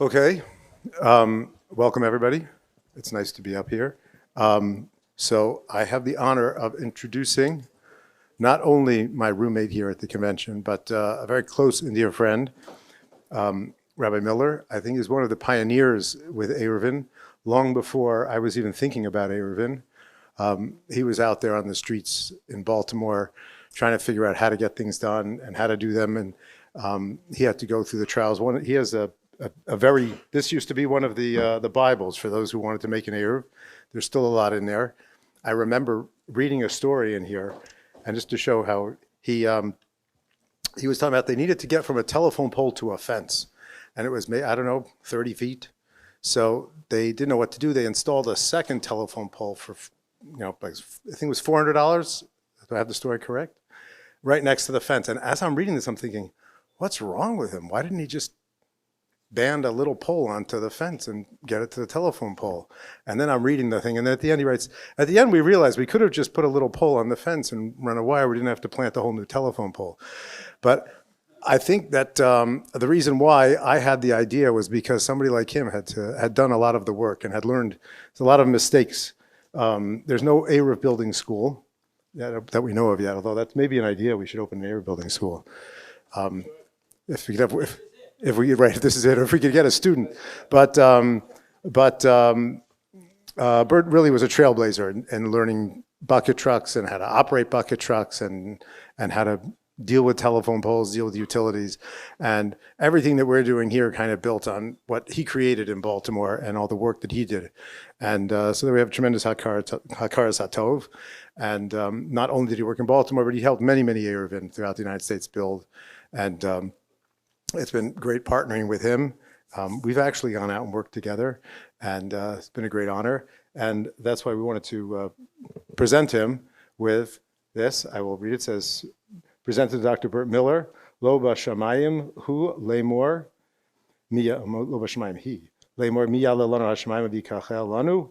Okay, welcome everybody. It's nice to be up here. So I have the honor of introducing not only my roommate here at the convention, but a very close and dear friend, Rabbi Miller. I think he's one of the pioneers with eruvin, long before I was even thinking about eruvin. He was out there on the streets in Baltimore trying to figure out how to get things done and how to do them, and he had to go through the trials. He has this used to be one of the Bibles for those who wanted to make an eruv. There's still a lot in there. I remember reading a story in here, and just to show how he was talking about they needed to get from a telephone pole to a fence, and it was, I don't know, 30 feet. So they didn't know what to do. They installed a second telephone pole for, like, I think it was $400. Do I have the story correct? Right next to the fence. And as I'm reading this, I'm thinking, what's wrong with him? Why didn't he just band a little pole onto the fence and get it to the telephone pole? And then I'm reading the thing, and then at the end he writes, at the end we realized we could have just put a little pole on the fence and run a wire. We didn't have to plant a whole new telephone pole. But I think that the reason why I had the idea was because somebody like him had done a lot of the work and had learned a lot of mistakes. There's no eruv building school that we know of yet, although that's maybe an idea. We should open an eruv building school. If we could have, if we right, this is it, or if we could get a student. But Bert really was a trailblazer in learning bucket trucks and how to operate bucket trucks and how to deal with telephone poles, deal with utilities, and everything that we're doing here kind of built on what he created in Baltimore and all the work that he did. And so we have tremendous hakaras hatov. And not only did he work in Baltimore, but he helped many eruvin throughout the United States build. And it's been great partnering with him. We've actually gone out and worked together, and it's been a great honor. And that's why we wanted to present him with this. I will read it. It says, presented to Dr. Bert Miller, Lo Bashamayim Hu Lemor Mia Lo Bashamayim He Lemor Mia Lelanu Hashamayim Vikachel Lanu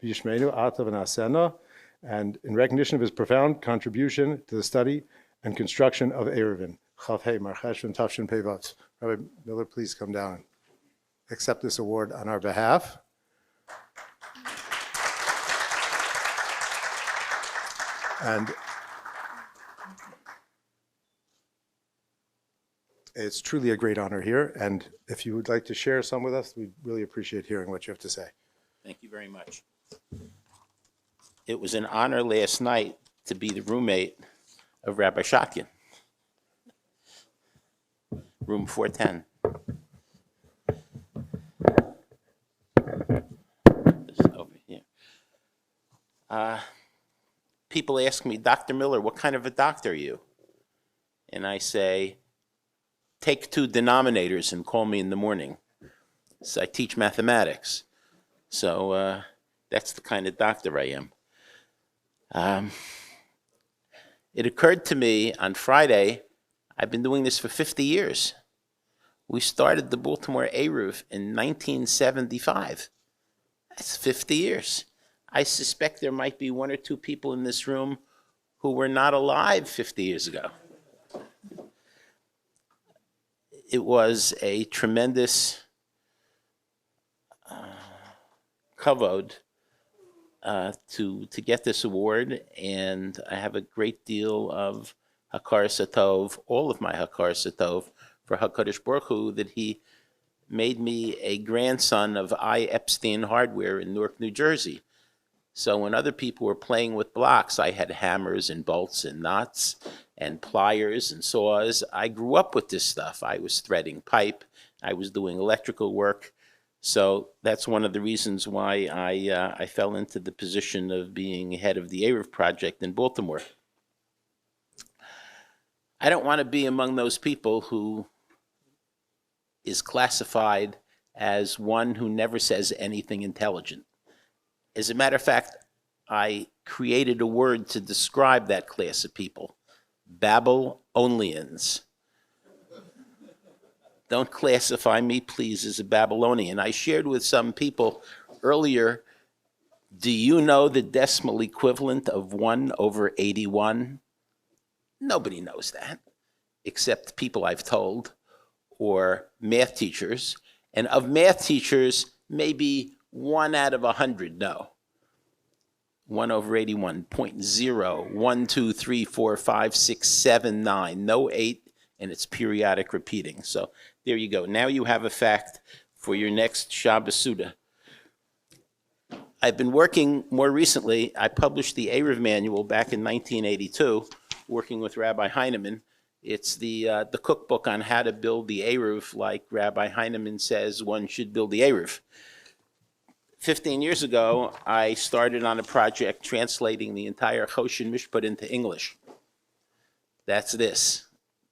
Vishmenu Atav Asena, and in recognition of his profound contribution to the study and construction of eruvin. Chavhei Marcheshvan Tafshin Pevav. Rabbi Miller, please come down and accept this award on our behalf. And it's truly a great honor here, and if you would like to share some with us, we'd really appreciate hearing what you have to say. Thank you very much. It was an honor last night to be the roommate of Rabbi Shotkin, room 410. This is over here. People ask me, Dr. Miller, what kind of a doctor are you? And I say, take two denominators and call me in the morning. So I teach mathematics. So that's the kind of doctor I am. It occurred to me on Friday, I've been doing this for 50 years. We started the Baltimore Eruv in 1975. That's 50 years. I suspect there might be one or two people in this room who were not alive 50 years ago. It was a tremendous kavod to get this award, and I have a great deal of hakaras hatov, all of my hakaras hatov, for HaKadosh Baruch Hu, that he made me a grandson of I. Epstein Hardware in Newark, New Jersey. So when other people were playing with blocks, I had hammers and bolts and nuts and pliers and saws. I grew up with this stuff. I was threading pipe. I was doing electrical work. So that's one of the reasons why I fell into the position of being head of the Eruv project in Baltimore. I don't want to be among those people who is classified as one who never says anything intelligent. As a matter of fact, I created a word to describe that class of people, Babylonians. Don't classify me, please, as a Babylonian. I shared with some people earlier, do you know the decimal equivalent of 1/81? Nobody knows that, except people I've told. or math teachers. And of math teachers, maybe 1 out of 100 know. 1 over 81, 0.0, 1, 2, 3, 4, 5, 6, 7, 9, no 8, and it's periodic repeating. So there you go. Now you have a fact for your next Shabbos Suda. I've been working more recently. I published the Eruv manual back in 1982, working with Rabbi Heinemann. It's the cookbook on how to build the Eruv, like Rabbi Heinemann says one should build the Eruv. 15 years ago, I started on a project translating the entire Choshen Mishpat into English. That's this.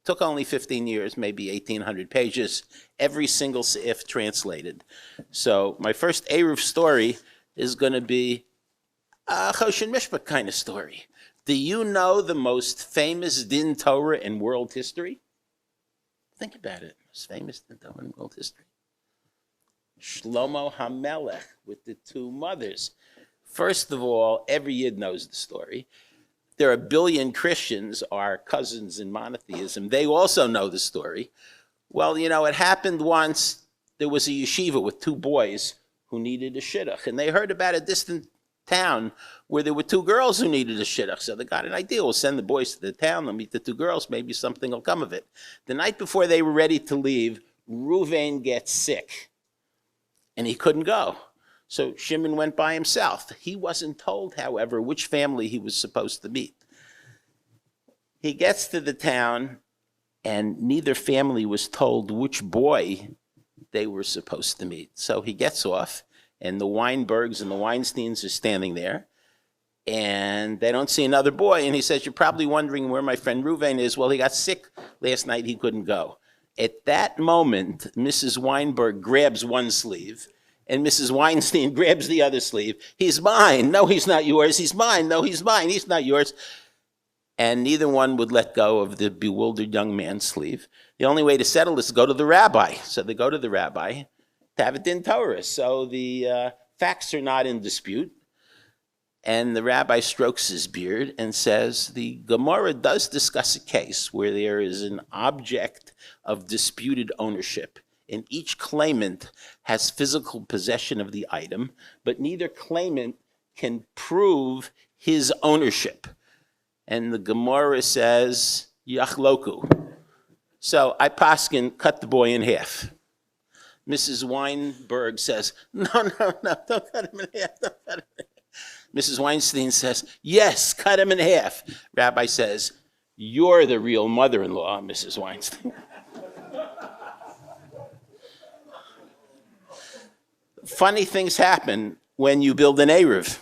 Took only 15 years, maybe 1,800 pages, every single seif translated. So my first Eruv story is going to be a Choshen Mishpat kind of story. Do you know the most famous Din Torah in world history? Think about it. Most famous Din Torah in world history. Shlomo HaMelech with the 2 mothers. First of all, every Yid knows the story. There are a billion Christians, our cousins in monotheism. They also know the story. Well, you know, it happened once. There was a yeshiva with 2 boys who needed a shidduch, and they heard about a distant town where there were 2 girls who needed a shidduch. So they got an idea. We'll send the boys to the town. They'll meet the 2 girls. Maybe something will come of it. The night before they were ready to leave, Reuven gets sick, and he couldn't go. So Shimon went by himself. He wasn't told, however, which family he was supposed to meet. He gets to the town, and neither family was told which boy they were supposed to meet. So he gets off, and the Weinbergs and the Weinsteins are standing there, and they don't see another boy. And he says, "You're probably wondering where my friend Reuven is. Well, he got sick last night. He couldn't go." At that moment, Mrs. Weinberg grabs one sleeve, and Mrs. Weinstein grabs the other sleeve. "He's mine." "No, he's not yours." "He's mine." "No, he's mine." "He's not yours." And neither one would let go of the bewildered young man's sleeve. The only way to settle this is to go to the rabbi. So they go to the rabbi to have a din Torah. So the facts are not in dispute. And the rabbi strokes his beard and says, the Gemara does discuss a case where there is an object of disputed ownership, and each claimant has physical possession of the item, but neither claimant can prove his ownership. And the Gemara says, Yachloku. So I paskin, cut the boy in half. Mrs. Weinberg says, no, don't cut him in half, don't cut him in half. Mrs. Weinstein says, yes, cut him in half. Rabbi says, you're the real mother-in-law, Mrs. Weinstein. Funny things happen when you build an Eruv.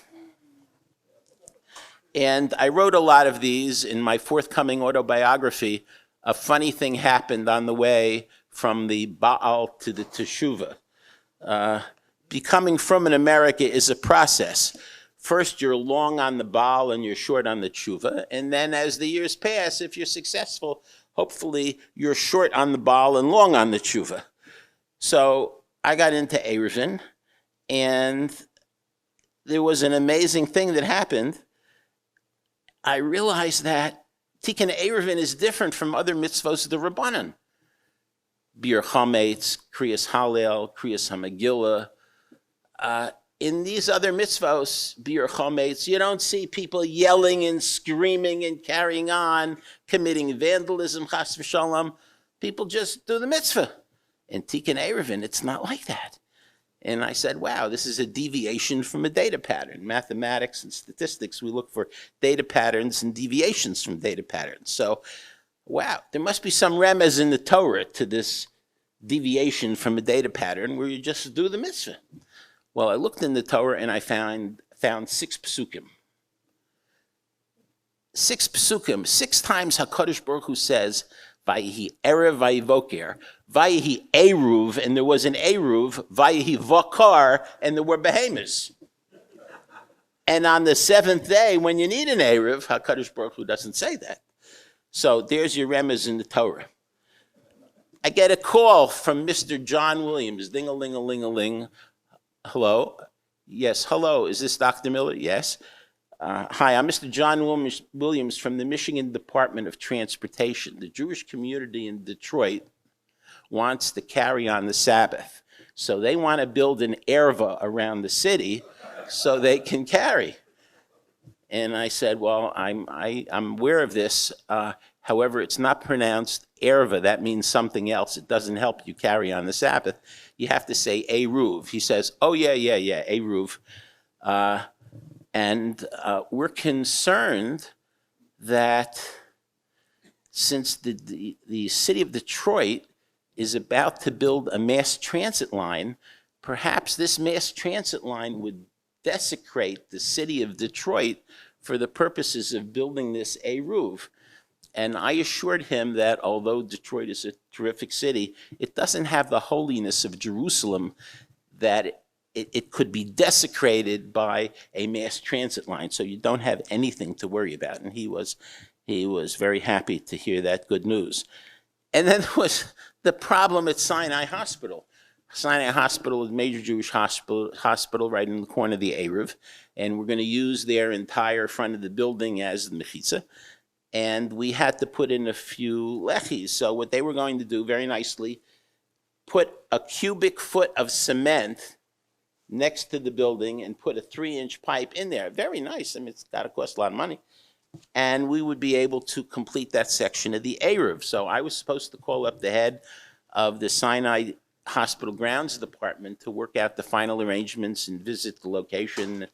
And I wrote a lot of these in my forthcoming autobiography. A funny thing happened on the way from the Baal to the Teshuvah. Becoming from in America is a process. First, you're long on the Baal and you're short on the Teshuvah. And then as the years pass, if you're successful, hopefully you're short on the Baal and long on the Teshuvah. So I got into eruvin, and there was an amazing thing that happened. I realized that Tikkun eruvin is different from other mitzvos of the Rabbanan. Biyur Chometz, Kriyas Hallel, Kriyas HaMegillah. In these other mitzvos, Biyur Chometz, you don't see people yelling and screaming and carrying on, committing vandalism, chas v'shalom. People just do the mitzvah. In Tikkun eruvin, it's not like that. And I said, wow, this is a deviation from a data pattern. Mathematics and statistics, we look for data patterns and deviations from data patterns. So, wow, there must be some remez in the Torah to this deviation from a data pattern where you just do the mitzvah. Well, I looked in the Torah and I found 6 psukim. 6 psukim, 6 times HaKadosh Baruch Hu says, Vayihi erev vayivoker, Vayihi eruv, and there was an eruv, Vayihi vakar, and there were behemoths. And on the 7th day, when you need an eruv, HaKadosh Baruch Hu doesn't say that. So there's your remez in the Torah. I get a call from Mr. John Williams, ding-a-ling-a-ling-a-ling. Hello? Yes, hello. Is this Dr. Miller? Yes. Hi, I'm Mr. John Williams from the Michigan Department of Transportation. The Jewish community in Detroit wants to carry on the Sabbath. So they want to build an erva around the city so they can carry. And I said, well, I'm aware of this. However, it's not pronounced erva. That means something else. It doesn't help you carry on the Sabbath. You have to say eruv. He says, oh, yeah, eruv. And we're concerned that since the city of Detroit is about to build a mass transit line, perhaps this mass transit line would desecrate the city of Detroit for the purposes of building this eruv. And I assured him that although Detroit is a terrific city, it doesn't have the holiness of Jerusalem, that it could be desecrated by a mass transit line. So you don't have anything to worry about. And he was very happy to hear that good news. And then there was the problem at Sinai Hospital. Sinai Hospital is a major Jewish hospital right in the corner of the Eruv, and we're going to use their entire front of the building as the mechitza. And we had to put in a few lechis. So what they were going to do very nicely, put a cubic foot of cement next to the building and put a 3-inch pipe in there. Very nice. I mean, it's got to cost a lot of money. And we would be able to complete that section of the Eruv. So I was supposed to call up the head of the Sinai Hospital Grounds Department to work out the final arrangements and visit the location.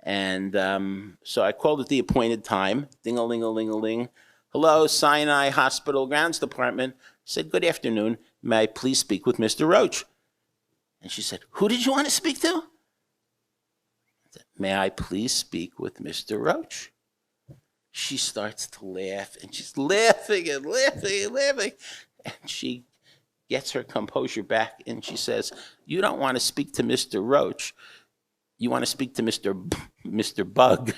And so I called at the appointed time, ding-a-ling-a-ling-a-ling. Hello, Sinai Hospital Grounds Department. I said, good afternoon. May I please speak with Mr. Roach? And she said, who did you want to speak to? I said, may I please speak with Mr. Roach? She starts to laugh, and she's laughing and laughing and laughing. And she gets her composure back, and she says, you don't want to speak to Mr. Roach. You want to speak to Mr. Bug.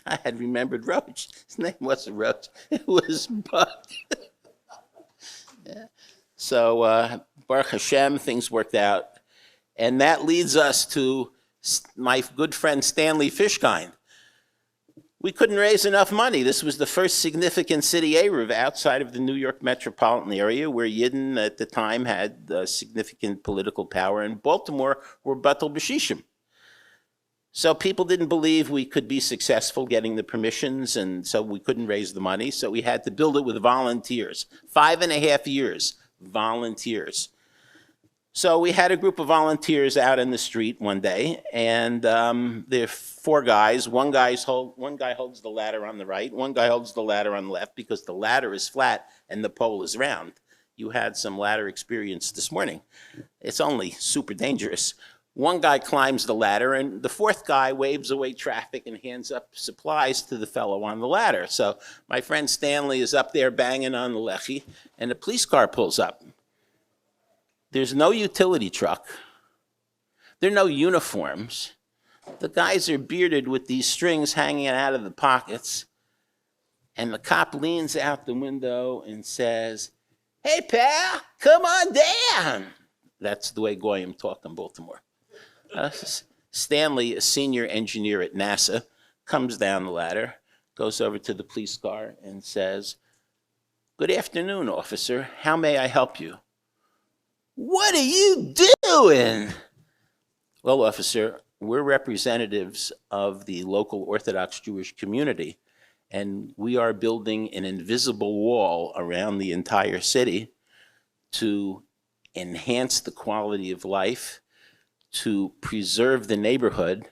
I had remembered Roach. His name wasn't Roach. It was Bug. Yeah. So, Baruch Hashem, things worked out. And that leads us to my good friend Stanley Fishkind. We couldn't raise enough money. This was the first significant city Eruv outside of the New York metropolitan area, where Yidden at the time had significant political power, and Baltimore were batal b'shishim. So people didn't believe we could be successful getting the permissions, and so we couldn't raise the money. So we had to build it with volunteers. 5.5 years, volunteers. So we had a group of volunteers out in the street one day, and there are 4 guys. One guy holds the ladder on the right, one guy holds the ladder on the left, because the ladder is flat and the pole is round. You had some ladder experience this morning. It's only super dangerous. One guy climbs the ladder, and the 4th guy waves away traffic and hands up supplies to the fellow on the ladder. So my friend Stanley is up there banging on the lechi, and a police car pulls up. There's no utility truck. There are no uniforms. The guys are bearded with these strings hanging out of the pockets. And the cop leans out the window and says, hey, pal, come on down. That's the way Goyim talk in Baltimore. Stanley, a senior engineer at NASA, comes down the ladder, goes over to the police car and says, good afternoon, officer. How may I help you? What are you doing? Well, officer, we're representatives of the local Orthodox Jewish community, and we are building an invisible wall around the entire city to enhance the quality of life, to preserve the neighborhood,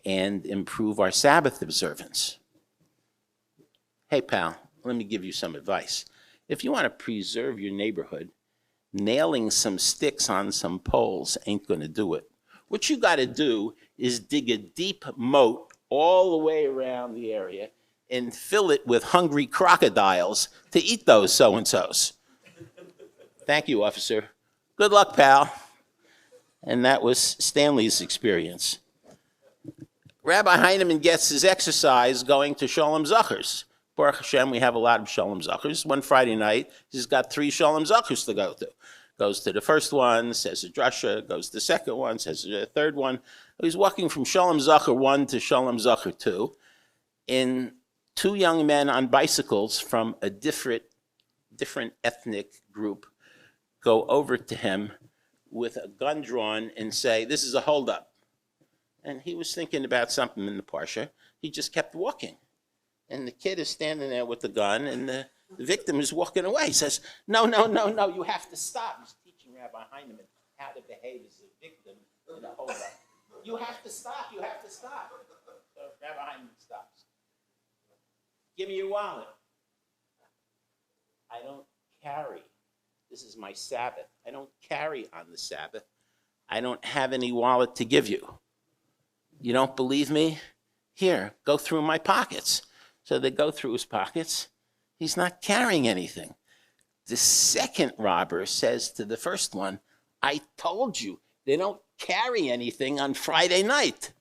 and improve our Sabbath observance. Hey, pal, let me give you some advice. If you want to preserve your neighborhood, nailing some sticks on some poles ain't going to do it. What you got to do is dig a deep moat all the way around the area and fill it with hungry crocodiles to eat those so-and-sos. Thank you, officer. Good luck, pal. And that was Stanley's experience. Rabbi Heinemann gets his exercise going to Sholem Zachars. Baruch Hashem, we have a lot of Sholem Zachars. One Friday night, he's got 3 Sholem Zachars to go to. Goes to the first one, says a drasha, goes to the second one, says the third one. He's walking from Sholem Zachar 1 to Sholem Zachar 2 in 2 young men on bicycles from a different different ethnic group go over to him with a gun drawn and say, "This is a holdup." And he was thinking about something in the parsha. He just kept walking. And the kid is standing there with the gun, and the victim is walking away. He says, "No, no, no, no, you have to stop." He's teaching Rabbi Heinemann how to behave as a victim in a holdup. "You have to stop, you have to stop." So Rabbi Heinemann stops. "Give me your wallet." "I don't carry. This is my Sabbath. I don't carry on the Sabbath. I don't have any wallet to give you. You don't believe me? Here, go through my pockets." So they go through his pockets. He's not carrying anything. The second robber says to the first one, "I told you, they don't carry anything on Friday night."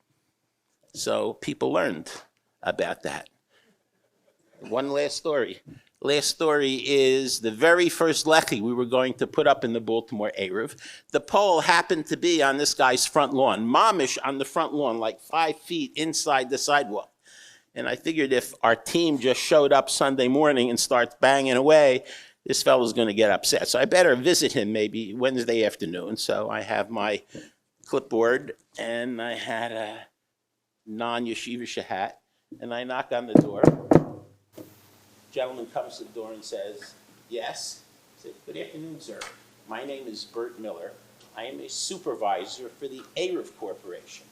So people learned about that. One last story. Last story is the very first lechi we were going to put up in the Baltimore Eruv. The pole happened to be on this guy's front lawn, mamish on the front lawn, like 5 feet inside the sidewalk. And I figured if our team just showed up Sunday morning and starts banging away, this fellow's going to get upset. So I better visit him maybe Wednesday afternoon. So I have my clipboard, and I had a non-yeshivish hat, and I knock on the door. Gentleman comes to the door and says, "Yes." I said, "Good afternoon, sir. My name is Bert Miller. I am a supervisor for the Eruv Corporation.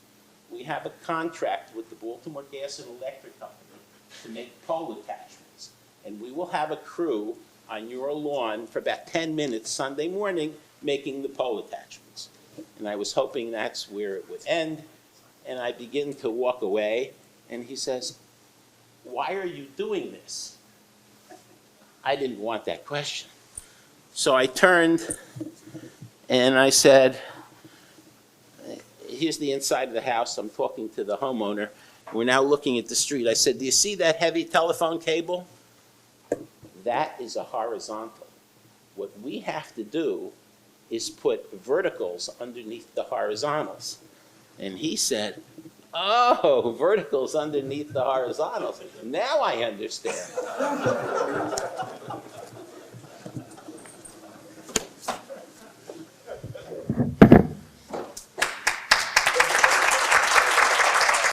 We have a contract with the Baltimore Gas and Electric Company to make pole attachments, and we will have a crew on your lawn for about 10 minutes Sunday morning making the pole attachments." And I was hoping that's where it would end, and I begin to walk away, and he says, "Why are you doing this?" I didn't want that question. So I turned and I said, "Here's the inside of the house. I'm talking to the homeowner. We're now looking at the street." I said, "Do you see that heavy telephone cable? That is a horizontal. What we have to do is put verticals underneath the horizontals." And he said, "Oh, verticals underneath the horizontals. Now I understand."